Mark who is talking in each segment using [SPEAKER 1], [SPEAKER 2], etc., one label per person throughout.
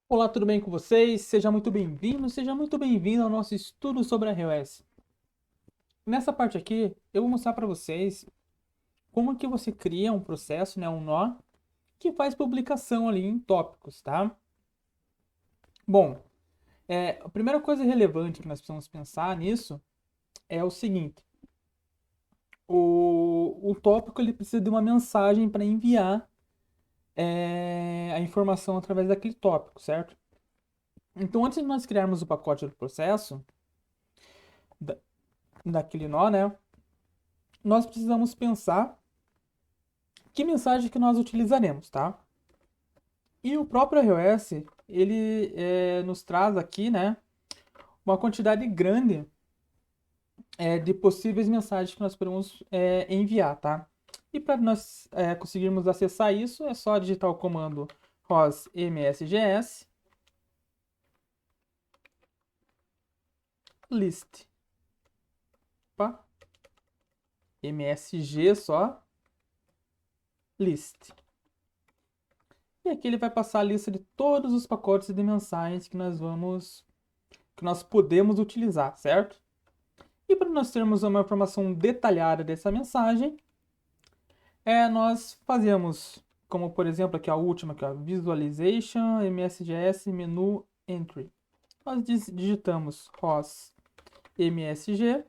[SPEAKER 1] Olá, tudo bem com vocês? Seja muito bem-vindo ao nosso estudo sobre a iOS. Nessa parte aqui, eu vou mostrar para vocês como que você cria um processo, né, um nó, que faz publicação ali em tópicos, tá? Bom, a primeira coisa relevante que nós precisamos pensar nisso é o seguinte: o tópico ele precisa de uma mensagem para enviar a informação através daquele tópico, certo? Então, antes de nós criarmos o pacote do processo, da- daquele nó, né? Nós precisamos pensar que mensagem que nós utilizaremos, tá? E o próprio iOS, ele nos traz aqui, né, uma quantidade grande de possíveis mensagens que nós podemos enviar, tá? E para nós conseguirmos acessar isso, é só digitar o comando rosmsgs list. Opa, msg só, list. E aqui ele vai passar a lista de todos os pacotes de mensagens que nós podemos utilizar, certo? E para nós termos uma informação detalhada dessa mensagem, nós fazemos, como por exemplo aqui a última, aqui, ó, Visualization, MSGS, Menu Entry. Nós digitamos ROS MSG,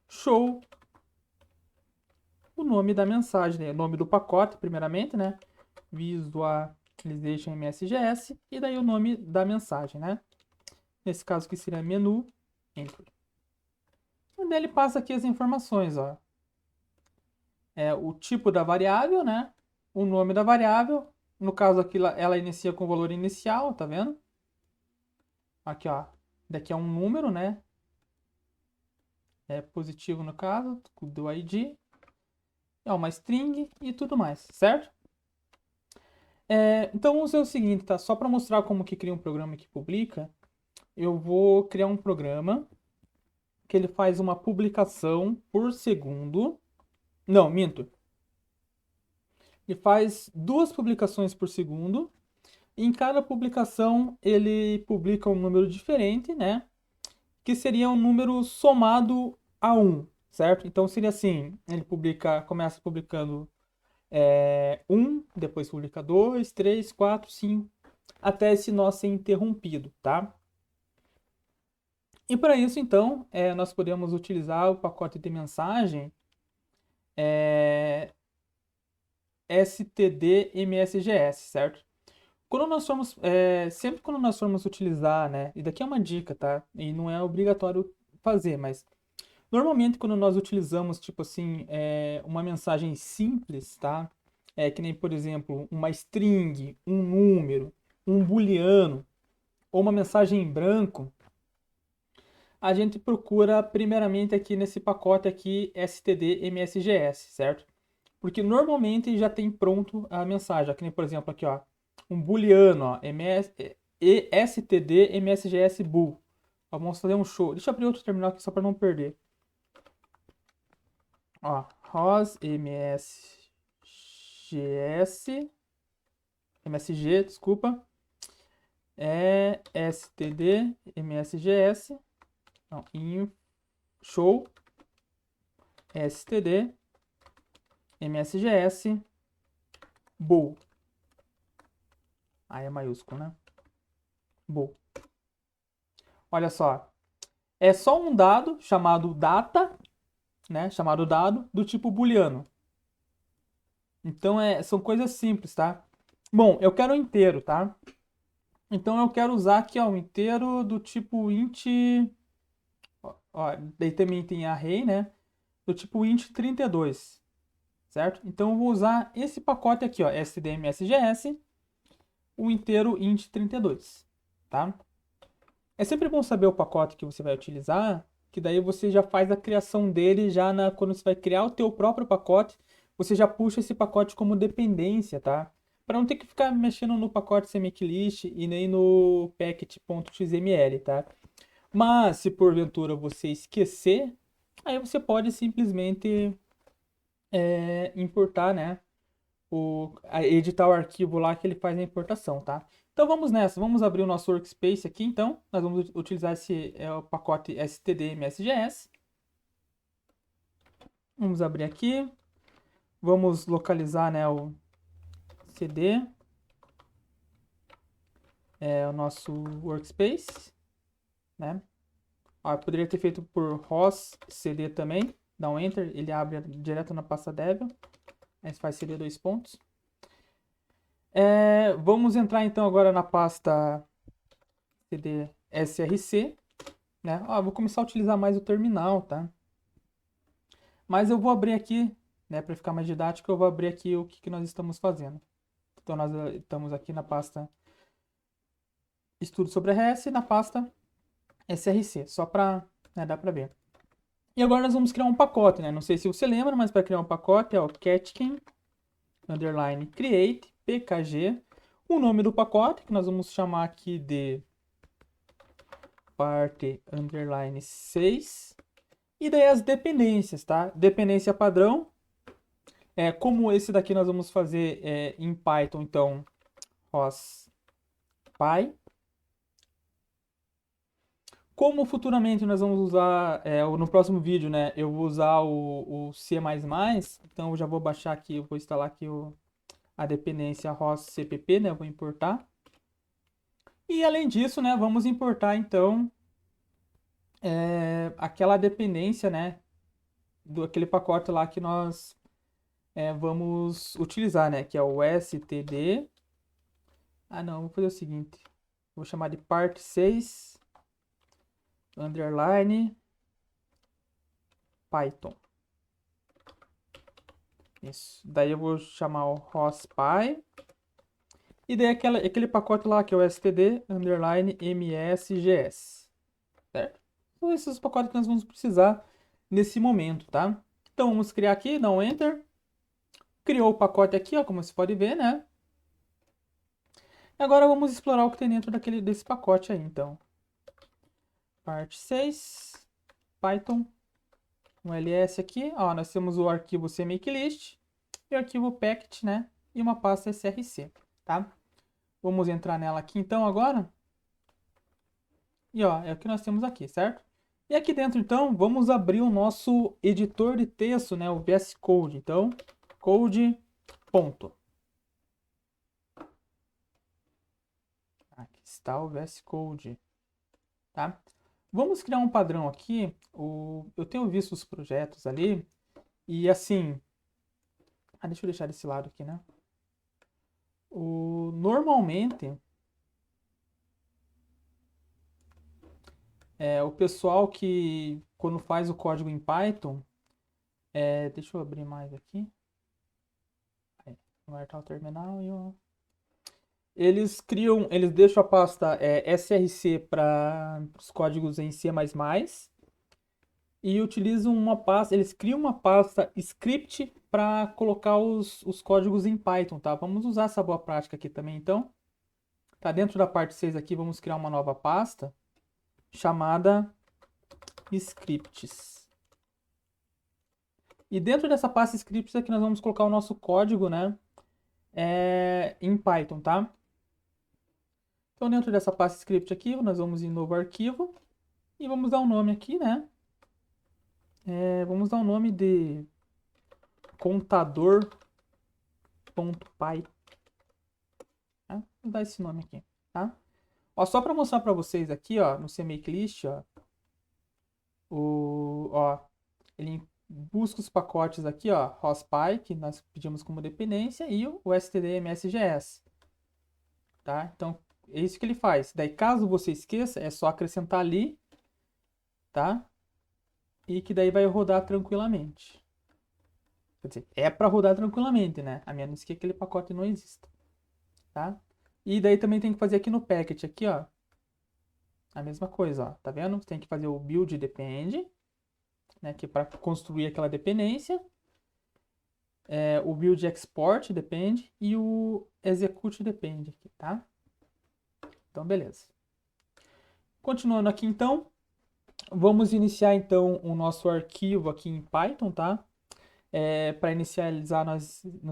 [SPEAKER 1] show, o nome da mensagem, né? O nome do pacote, primeiramente, né? Visualization MSGS, e daí o nome da mensagem, né? Nesse caso aqui seria Menu Entry. E daí ele passa aqui as informações, ó. O tipo da variável, né? O nome da variável. No caso aqui, ela inicia com o valor inicial, tá vendo? Aqui, ó. Daqui é um número, né? É positivo no caso, do ID. É uma string e tudo mais, certo? Então vamos fazer o seguinte, tá? Só para mostrar como que cria um programa que publica, eu vou criar um programa que ele faz uma publicação por segundo. Não, minto. Ele faz duas publicações por segundo. Em cada publicação, ele publica um número diferente, né? Que seria um número somado a um, certo? Então seria assim: ele começa publicando 1, depois publica 2, 3, 4, 5, até esse nó ser interrompido, tá? E para isso, então, nós podemos utilizar o pacote de mensagem é, std-msgs, certo? Sempre quando nós formos utilizar, né? E daqui é uma dica, tá? E não é obrigatório fazer, mas normalmente quando nós utilizamos, tipo assim, uma mensagem simples, tá? Que nem, por exemplo, uma string, um número, um booleano ou uma mensagem em branco, a gente procura primeiramente aqui nesse pacote aqui std-msgs, certo? Porque normalmente já tem pronto a mensagem. Aqui, por exemplo, aqui, ó, um booleano, ó, std msgs bool. Ó, vamos fazer um show. Deixa eu abrir outro terminal aqui só para não perder. Ó, ROS msg, desculpa, std msgs, não, show std msgs bool. Aí é maiúsculo, né? Bool. Olha só, é só um dado chamado data, né? Chamado dado do tipo booleano. Então são coisas simples, tá? Bom, eu quero um inteiro, tá? Então eu quero usar aqui ó, um inteiro do tipo int. Ó, daí também tem array, né? Do tipo int 32, certo? Então eu vou usar esse pacote aqui, ó, stdmsgs, o inteiro int 32, tá? É sempre bom saber o pacote que você vai utilizar, que daí você já faz a criação dele quando você vai criar o teu próprio pacote, você já puxa esse pacote como dependência, tá? Para não ter que ficar mexendo no pacote CMake e nem no packet.xml, tá? Mas se porventura você esquecer, aí você pode simplesmente importar, né? editar o arquivo lá que ele faz a importação, tá? Então vamos nessa, vamos abrir o nosso workspace aqui, então. Nós vamos utilizar o pacote std-msgs. Vamos abrir aqui. Vamos localizar, né, o CD, o nosso workspace, né? Ó, eu poderia ter feito por ROS CD também. Dá um Enter, ele abre direto na pasta Debian. Aí você faz CD dois pontos. Vamos entrar então agora na pasta CD SRC, né? Ó, vou começar a utilizar mais o terminal, tá? Mas eu vou abrir aqui, né, para ficar mais didático, eu vou abrir aqui o que nós estamos fazendo. Então nós estamos aqui na pasta Estudo sobre RS e na pasta SRC, só para, né, dar para ver. E agora nós vamos criar um pacote, né? Não sei se você lembra, mas para criar um pacote é o catkin underline create pkg, o nome do pacote que nós vamos chamar aqui de parte underline 6, e daí as dependências, tá? Dependência padrão, como esse daqui nós vamos fazer em Python, então rospy. Como futuramente nós vamos usar, no próximo vídeo, né, eu vou usar o C++, então eu já vou baixar aqui, eu vou instalar aqui a dependência roscpp, né, eu vou importar. E além disso, né, vamos importar então aquela dependência, né, do aquele pacote lá que nós vamos utilizar, né, que é o std. Ah, não, vou fazer o seguinte, vou chamar de part 6 underline Python. Isso. Daí eu vou chamar o rospy. E daí aquele pacote lá que é o std underline msgs. Certo? Então esses são os pacotes que nós vamos precisar nesse momento, tá? Então vamos criar aqui, dá um enter. Criou o pacote aqui, ó, como você pode ver, né? E agora vamos explorar o que tem dentro desse pacote aí, então. Parte 6, Python, um ls aqui, ó, nós temos o arquivo cmake-list e o arquivo packet, né? E uma pasta src, tá? Vamos entrar nela aqui então agora. E ó, é o que nós temos aqui, certo? E aqui dentro então, vamos abrir o nosso editor de texto, né? O VS Code. Então, code. Ponto. Aqui está o VS Code, tá? Vamos criar um padrão aqui. Eu tenho visto os projetos ali e assim... deixa eu deixar desse lado aqui, né? Normalmente, o pessoal que quando faz o código em Python... deixa eu abrir mais aqui. Vou marcar o terminal e o... Eles deixam a pasta src para os códigos em C++ e utilizam uma pasta, eles criam uma pasta script para colocar os códigos em Python, tá? Vamos usar essa boa prática aqui também, então. Tá dentro da parte 6 aqui, vamos criar uma nova pasta chamada scripts. E dentro dessa pasta scripts aqui nós vamos colocar o nosso código, né? Em Python, tá? Então, dentro dessa pasta script aqui, nós vamos em novo arquivo e vamos dar um nome aqui, né? Vamos dar um nome de contador.py. Tá? Vou dar esse nome aqui, tá? Ó, só para mostrar para vocês aqui, ó, no cmake-list, ó, ele busca os pacotes aqui, ó, rospy, que nós pedimos como dependência, e o std-msgs, tá? Então, é isso que ele faz. Daí, caso você esqueça, é só acrescentar ali, tá? E que daí vai rodar tranquilamente. Quer dizer, é para rodar tranquilamente, né? A menos que aquele pacote não exista, tá? E daí também tem que fazer aqui no packet, aqui, ó, a mesma coisa, ó, tá vendo? Você tem que fazer o build depend, né, que é para construir aquela dependência, o build export depend e o execute depend aqui, tá? Então, beleza. Continuando aqui, então, vamos iniciar, então, o nosso arquivo aqui em Python, tá? Para inicializar, não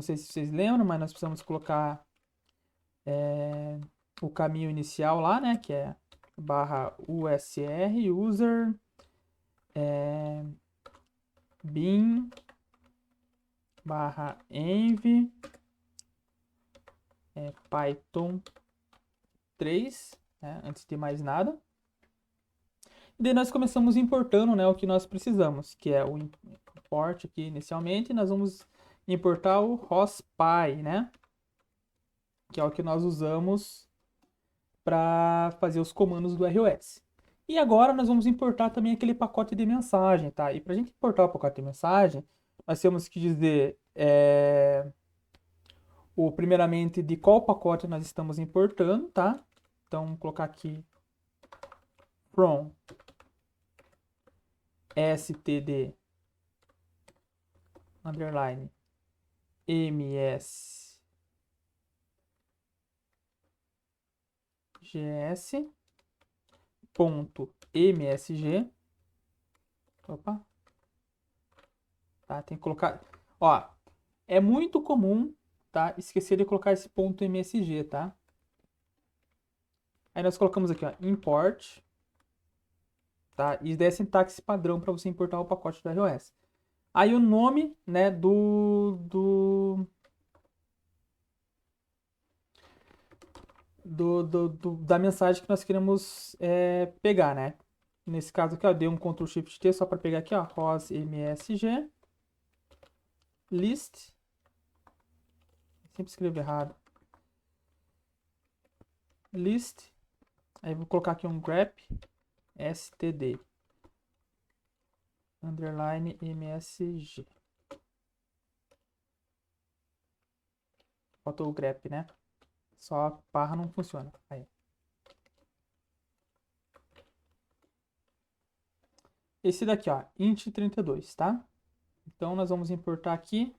[SPEAKER 1] sei se vocês lembram, mas nós precisamos colocar o caminho inicial lá, né? Que é /usr user bin /env python 3, né, antes de mais nada. E daí nós começamos importando, né, o que nós precisamos, que é o import aqui inicialmente. Nós vamos importar o hospy, né, que é o que nós usamos para fazer os comandos do ROS. E agora nós vamos importar também aquele pacote de mensagem, tá? E para a gente importar o pacote de mensagem, nós temos que dizer primeiramente de qual pacote nós estamos importando, tá? Então, vamos colocar aqui from std underline msgs.msg. Opa. Tá, tem que colocar. Ó, é muito comum, tá? Esquecer de colocar esse ponto .msg, tá? Aí nós colocamos aqui, ó, import, tá? E daí é a sintaxe padrão para você importar o pacote do ROS. Aí o nome, né, da mensagem que nós queremos pegar, né? Nesse caso aqui, ó, dei um Ctrl Shift T só para pegar aqui, ó, rosmsg list. Sempre escrevo errado. List. Aí vou colocar aqui um grep std underline msg. Faltou o grep, né? Só a barra não funciona. Aí. Esse daqui, ó, int 32, tá? Então nós vamos importar aqui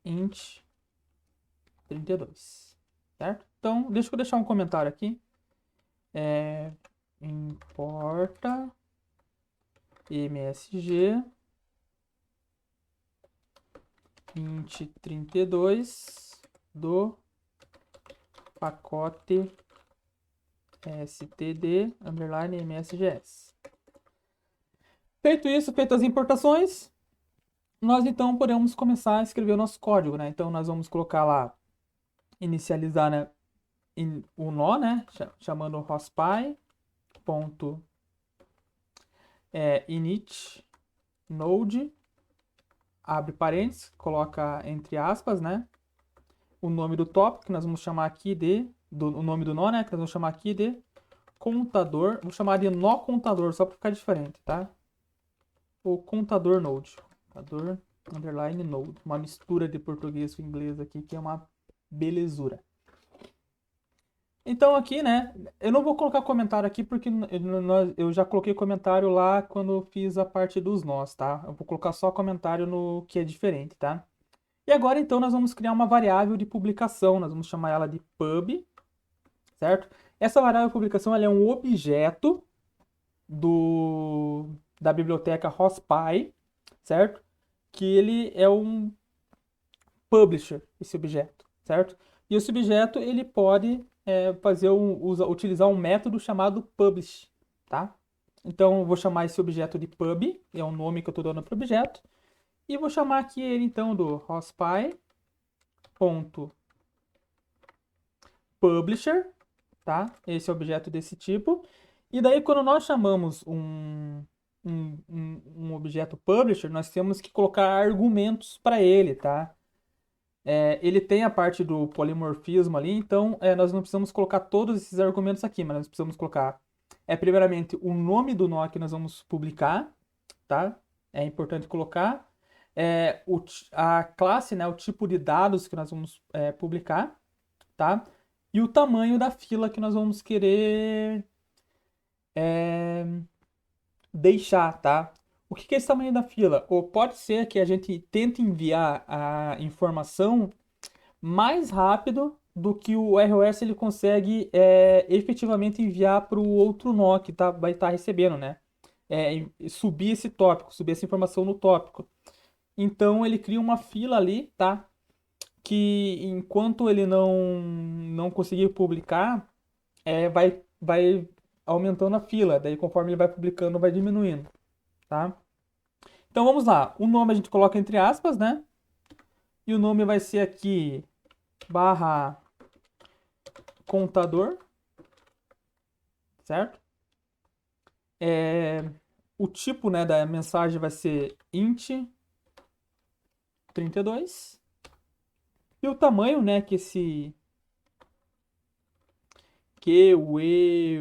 [SPEAKER 1] int 32, certo? Então, deixa eu deixar um comentário aqui. Importa msg int 32 do pacote std underline msgs. Feito isso, feitas as importações, nós então podemos começar a escrever o nosso código, né? Então nós vamos colocar lá, inicializar, né, o nó, né, chamando hospy ponto init node, abre parênteses, coloca entre aspas, né, o nome do tópico que nós vamos chamar aqui o nome do nó, né, que nós vamos chamar aqui de contador. Vou chamar de nó contador só para ficar diferente, tá? O contador node, contador underline node, uma mistura de português com inglês aqui que é uma belezura. Então aqui, né, eu não vou colocar comentário aqui porque eu já coloquei comentário lá quando eu fiz a parte dos nós, tá? Eu vou colocar só comentário no que é diferente, tá? E agora então nós vamos criar uma variável de publicação, nós vamos chamar ela de pub, certo? Essa variável de publicação ela é um objeto da biblioteca hospy, certo? Que ele é um publisher, esse objeto, certo? E esse objeto ele pode utilizar um método chamado publish, tá? Então eu vou chamar esse objeto de pub, é o nome que eu estou dando para o objeto, e vou chamar aqui ele então do hospy.publisher, tá? Esse é o objeto desse tipo. E daí quando nós chamamos um objeto publisher, nós temos que colocar argumentos para ele, tá? Ele tem a parte do polimorfismo ali, então nós não precisamos colocar todos esses argumentos aqui, mas nós precisamos colocar, primeiramente, o nome do nó que nós vamos publicar, tá? É importante colocar. A classe, né, o tipo de dados que nós vamos publicar, tá? E o tamanho da fila que nós vamos querer deixar, tá? O que é esse tamanho da fila? Ou pode ser que a gente tente enviar a informação mais rápido do que o ROS ele consegue efetivamente enviar para o outro nó que vai estar recebendo, né? Subir esse tópico, subir essa informação no tópico. Então ele cria uma fila ali, tá? Que enquanto ele não conseguir publicar, vai aumentando a fila. Daí conforme ele vai publicando, vai diminuindo, tá? Então vamos lá. O nome a gente coloca entre aspas, né? E o nome vai ser aqui barra contador, certo? O tipo, né, da mensagem vai ser int 32. E o tamanho, né, que esse que o e,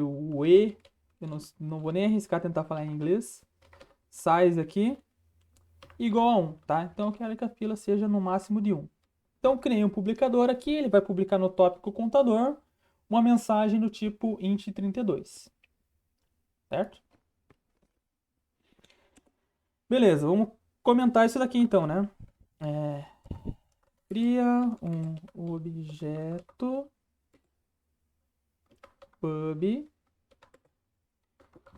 [SPEAKER 1] eu não vou nem arriscar tentar falar em inglês. Size aqui igual a 1, tá? Então eu quero que a fila seja no máximo de 1. Então criei um publicador aqui, ele vai publicar no tópico contador uma mensagem do tipo int 32, certo? Beleza, vamos comentar isso daqui então, né? Cria um objeto pub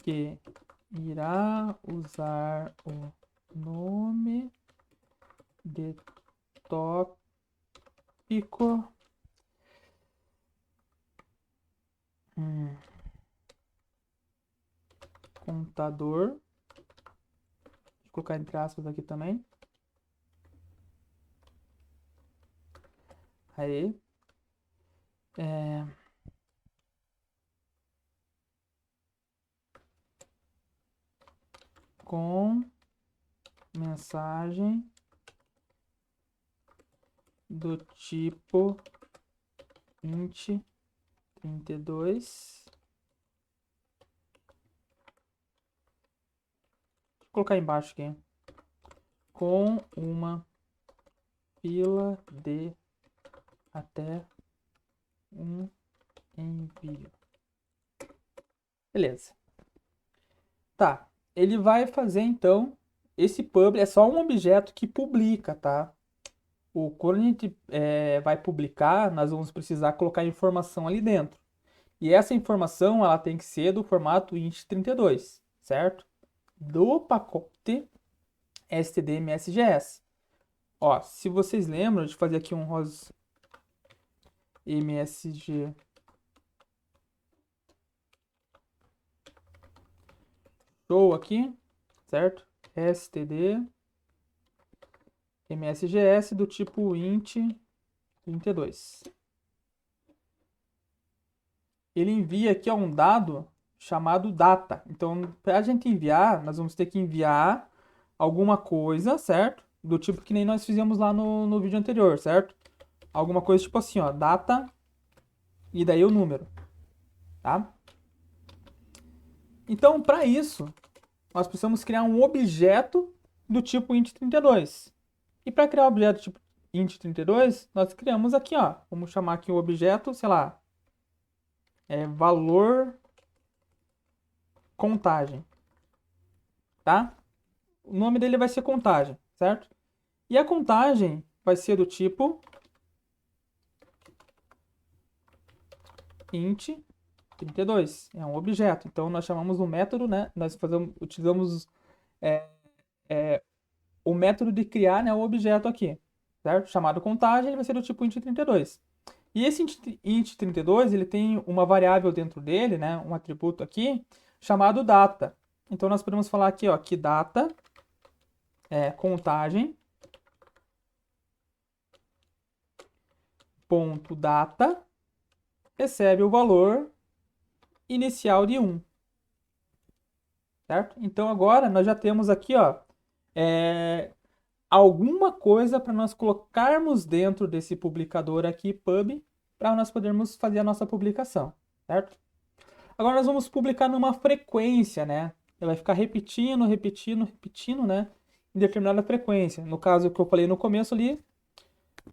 [SPEAKER 1] que irá usar o nome de tópico contador. Vou colocar entre aspas aqui também. Aí. Com mensagem do tipo int 32. Vou colocar embaixo aqui. Com uma fila de até um envio. Beleza. Tá. Ele vai fazer então. Esse pub é só um objeto que publica, tá? Quando a gente vai publicar, nós vamos precisar colocar informação ali dentro. E essa informação ela tem que ser do formato int32, certo? Do pacote std_msgs. Ó, se vocês lembram de fazer aqui um ROS msg show aqui, certo? std msgs do tipo int32. Ele envia aqui um dado chamado data. Então, para a gente enviar, nós vamos ter que enviar alguma coisa, certo? Do tipo que nem nós fizemos lá no vídeo anterior, certo? Alguma coisa tipo assim, ó, data e daí o número, tá? Então, para isso, nós precisamos criar um objeto do tipo int32. E para criar o objeto tipo int32, nós criamos aqui, ó, vamos chamar aqui o objeto, sei lá, valor contagem, tá? O nome dele vai ser contagem, certo? E a contagem vai ser do tipo int 32. É um objeto. Então nós chamamos o método, né? Nós utilizamos o método de criar, né, o objeto aqui, certo? Chamado contagem, ele vai ser do tipo int32. E esse int32, ele tem uma variável dentro dele, né, um atributo aqui, chamado data. Então nós podemos falar aqui, ó, que data é contagem ponto data recebe o valor inicial de 1, certo? Então agora nós já temos aqui, ó, alguma coisa para nós colocarmos dentro desse publicador aqui, pub, para nós podermos fazer a nossa publicação, certo? Agora nós vamos publicar numa frequência, né? Ele vai ficar repetindo, repetindo, repetindo, né? Em determinada frequência. No caso que eu falei no começo ali,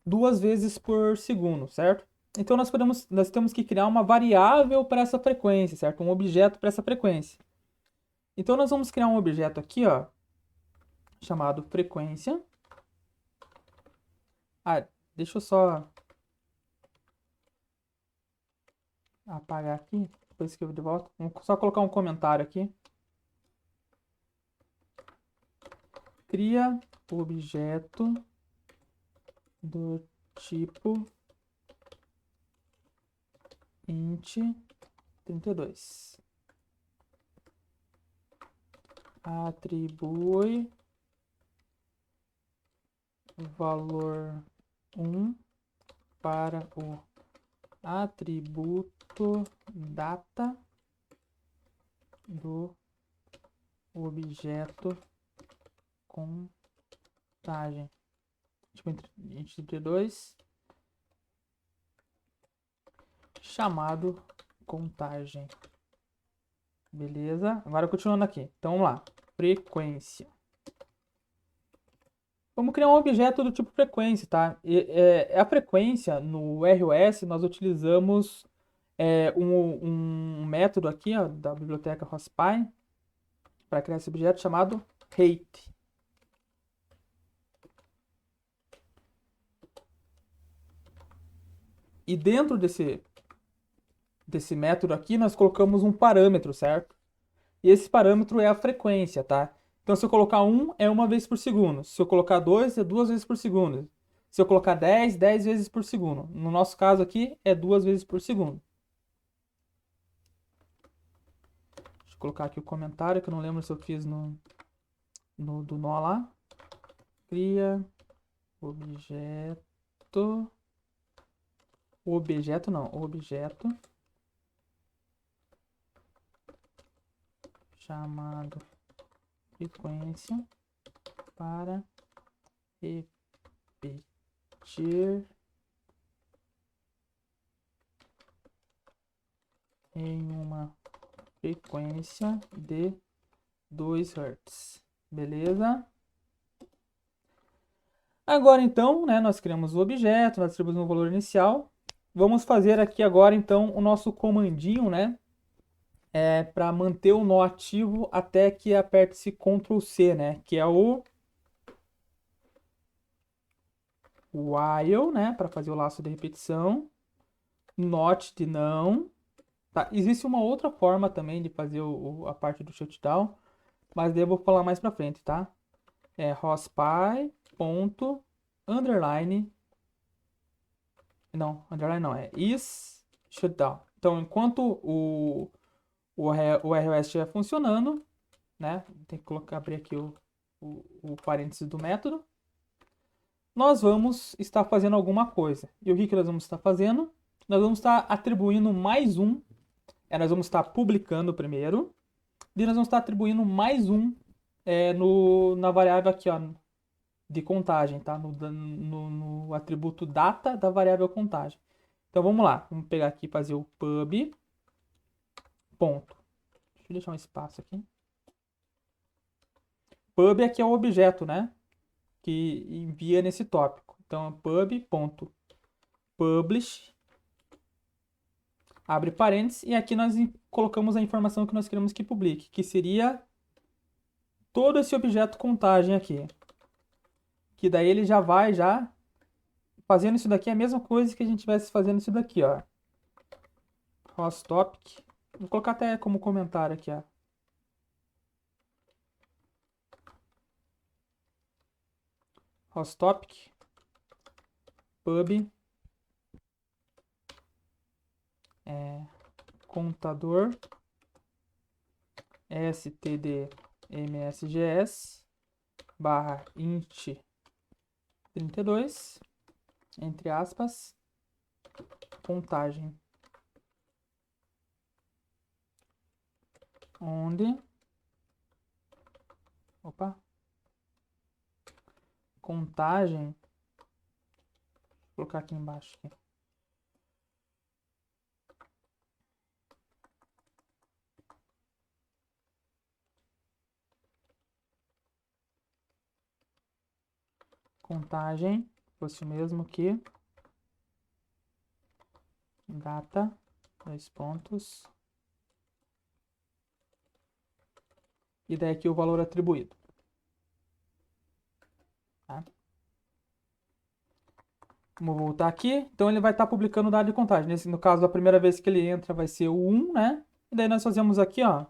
[SPEAKER 1] 2 vezes por segundo, certo? Então nós temos que criar uma variável para essa frequência, certo? Um objeto para essa frequência. Então nós vamos criar um objeto aqui, ó, chamado frequência. Ah, deixa eu só apagar aqui, depois escrevo de volta. Vamos só colocar um comentário aqui. cria objeto do tipo int 32. Atribui valor 1 para o atributo data do objeto contagem. Tipo, int 32 chamado contagem. Beleza? Agora continuando aqui. Então vamos lá. Frequência. Vamos criar um objeto do tipo frequência, tá? A frequência no ROS nós utilizamos um método aqui, ó, da biblioteca ROSPy para criar esse objeto chamado rate. E dentro desse método aqui nós colocamos um parâmetro, certo? E esse parâmetro é a frequência, tá? Então, se eu colocar 1, é uma vez por segundo. Se eu colocar 2, é 2 vezes por segundo. Se eu colocar 10, 10 vezes por segundo. No nosso caso aqui, é 2 vezes por segundo. Deixa eu colocar aqui o comentário, que eu não lembro se eu fiz do nó lá. Cria objeto. Objeto não, objeto. Chamado frequência para repetir em uma frequência de 2 Hz. Beleza? Agora então, né, nós criamos o objeto, nós atribuímos um valor inicial. Vamos fazer aqui agora então o nosso comandinho, né? Para manter o nó ativo até que aperte-se Ctrl C, né? Que é o while, né? Para fazer o laço de repetição. Not de não. Tá? Existe uma outra forma também de fazer a parte do shutdown, mas daí eu vou falar mais para frente, tá? É ROSPy ponto underline. Não, underline não, é is shutdown. Então, enquanto o ROS estiver funcionando, né? Tem que abrir aqui o parênteses do método. Nós vamos estar fazendo alguma coisa. E o que nós vamos estar fazendo? Nós vamos estar atribuindo mais um. Nós vamos estar publicando primeiro. E nós vamos estar atribuindo mais um na variável aqui, ó, de contagem, tá? No atributo data da variável contagem. Então vamos lá. Vamos pegar aqui e fazer o pub. Ponto. Deixa eu deixar um espaço aqui. Pub aqui é o objeto, né? Que envia nesse tópico. Então, pub.publish, abre parênteses, e aqui nós colocamos a informação que nós queremos que publique, que seria todo esse objeto contagem aqui. Que daí ele já vai fazendo isso daqui, a mesma coisa que a gente estivesse fazendo isso daqui, ó. ROSTopic. Vou colocar até como comentário aqui, ó. ROSTopic pub contador stdmsgs barra int 32 entre aspas contagem, onde contagem, vou colocar aqui embaixo aqui. Contagem fosse o mesmo que data, 2 pontos, e daí aqui o valor atribuído. Tá? Vamos voltar aqui. Então ele vai estar publicando o dado de contagem. No caso, a primeira vez que ele entra vai ser o 1, né? E daí nós fazemos aqui, ó,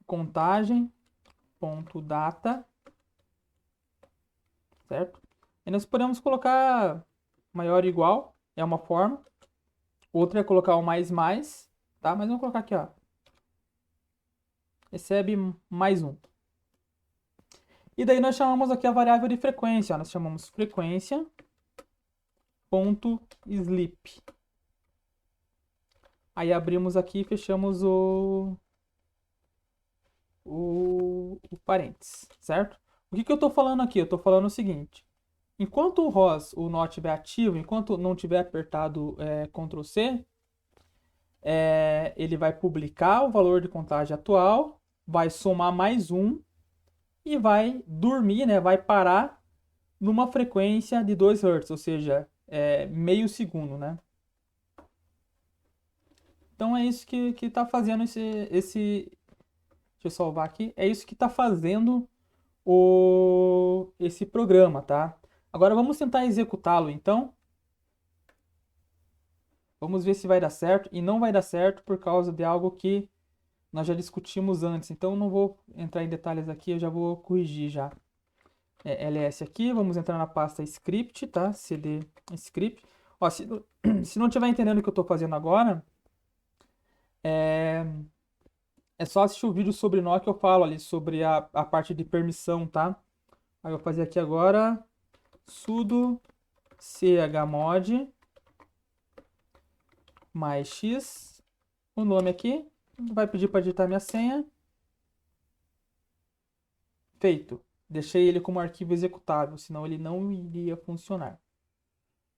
[SPEAKER 1] contagem.data certo? E nós podemos colocar maior ou igual, é uma forma. Outra é colocar o mais, tá? Mas vamos colocar aqui, ó. Recebe mais um. E daí nós chamamos aqui a variável de frequência, ó. Nós chamamos frequência ponto sleep. Aí abrimos aqui e fechamos o parênteses, certo? O que eu estou falando aqui? Eu estou falando o seguinte. Enquanto o ROS, o nó estiver ativo, enquanto não tiver apertado Ctrl C, ele vai publicar o valor de contagem atual, vai somar mais um e vai dormir, né? Vai parar numa frequência de 2 Hz, ou seja, meio segundo, né? Então é isso que está fazendo esse. Deixa eu salvar aqui. É isso que está fazendo esse programa, tá? Agora vamos tentar executá-lo, então. Vamos ver se vai dar certo. E não vai dar certo por causa de algo que nós já discutimos antes. Então não vou entrar em detalhes aqui, eu já vou corrigir já. ls aqui, vamos entrar na pasta script, tá? cd script. Ó, se não estiver entendendo o que eu estou fazendo agora, é só assistir o vídeo sobre nó que eu falo ali sobre a parte de permissão, tá? Aí eu vou fazer aqui agora sudo chmod mais x, o nome aqui, vai pedir para digitar minha senha. Feito. Deixei ele como arquivo executável, senão ele não iria funcionar.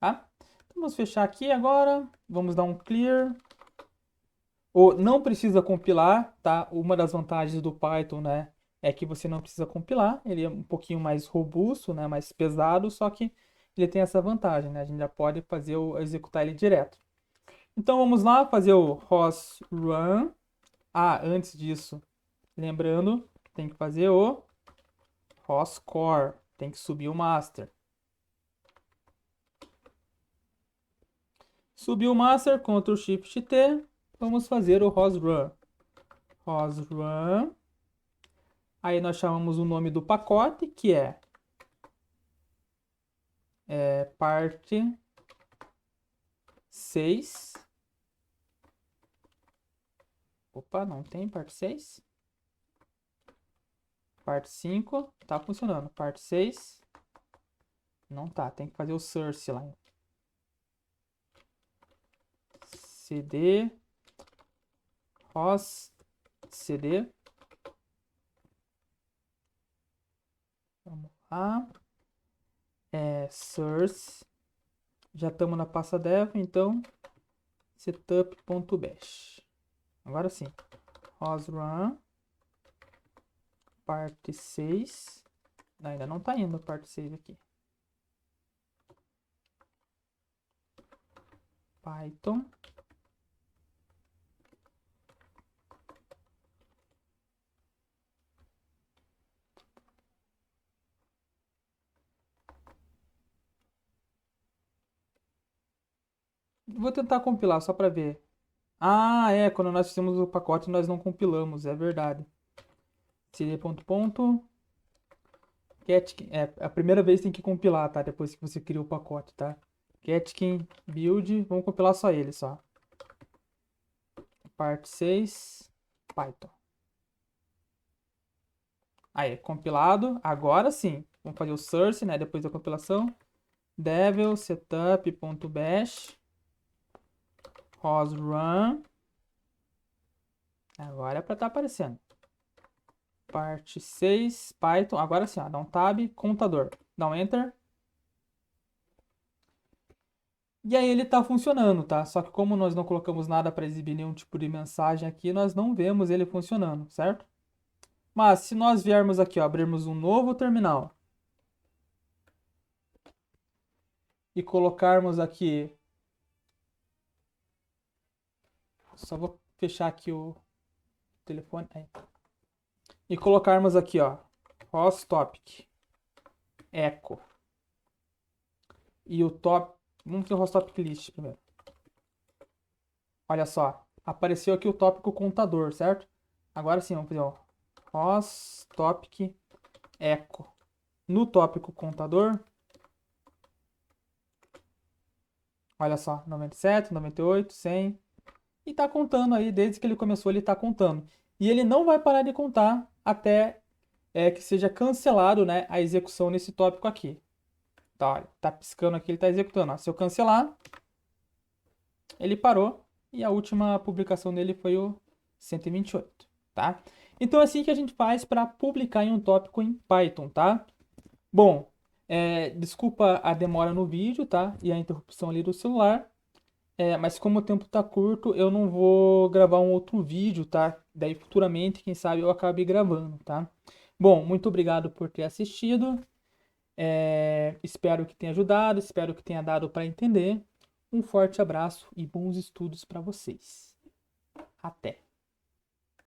[SPEAKER 1] Tá? Então, vamos fechar aqui agora, vamos dar um clear. Não precisa compilar, tá? Uma das vantagens do Python, né, é que você não precisa compilar. Ele é um pouquinho mais robusto, né, mais pesado, só que ele tem essa vantagem, né? A gente já pode fazer executar ele direto. Então vamos lá fazer o ROS run. Antes disso, lembrando, tem que fazer o ROS core, tem que subir o master. Subiu o master, Ctrl Shift T, vamos fazer o ROS run. ROS run. Aí nós chamamos o nome do pacote, que é parte 6. Opa, não tem parte 6. Parte 5, tá funcionando. Parte 6, não tá, tem que fazer o source lá. cd ROS cd. Vamos lá. Source. Já estamos na pasta dev, então setup.bash. Agora sim. ROS run. Parte 6. Ainda não está indo a parte 6 aqui. Python. Vou tentar compilar só para ver. Quando nós fizemos o pacote nós não compilamos, é verdade. cd ponto. Catkin, a primeira vez tem que compilar, tá? Depois que você cria o pacote, tá? Catkin build, vamos compilar só ele, só. Parte 6, Python. Aí, compilado. Agora sim. Vamos fazer o source, né? Depois da compilação. Devel setup.bash. ROS run. Agora é para estar aparecendo. Parte 6, Python. Agora sim, ó, dá um tab, contador. Dá um enter. E aí ele está funcionando, tá? Só que como nós não colocamos nada para exibir nenhum tipo de mensagem aqui, nós não vemos ele funcionando, certo? Mas se nós viermos aqui, ó, abrirmos um novo terminal e colocarmos aqui, só vou fechar aqui o telefone, aí. E colocarmos aqui, ó, ROS topic echo e o top, vamos ter o ROS topic list primeiro. Olha só, apareceu aqui o tópico contador, certo? Agora sim, vamos fazer o ROS topic echo. no tópico contador. Olha só, 97, 98, 100. E tá contando aí, desde que ele começou, ele tá contando. E ele não vai parar de contar até que seja cancelado, né, a execução nesse tópico aqui. Tá, olha, tá piscando aqui, ele tá executando. Ó. Se eu cancelar, ele parou. E a última publicação dele foi o 128, tá? Então é assim que a gente faz para publicar em um tópico em Python, tá? Bom, desculpa a demora no vídeo, tá? E a interrupção ali do celular. Mas como o tempo tá curto, eu não vou gravar um outro vídeo, tá? Daí futuramente, quem sabe, eu acabe gravando, tá? Bom, muito obrigado por ter assistido. Espero que tenha ajudado, espero que tenha dado para entender. Um forte abraço e bons estudos para vocês. Até!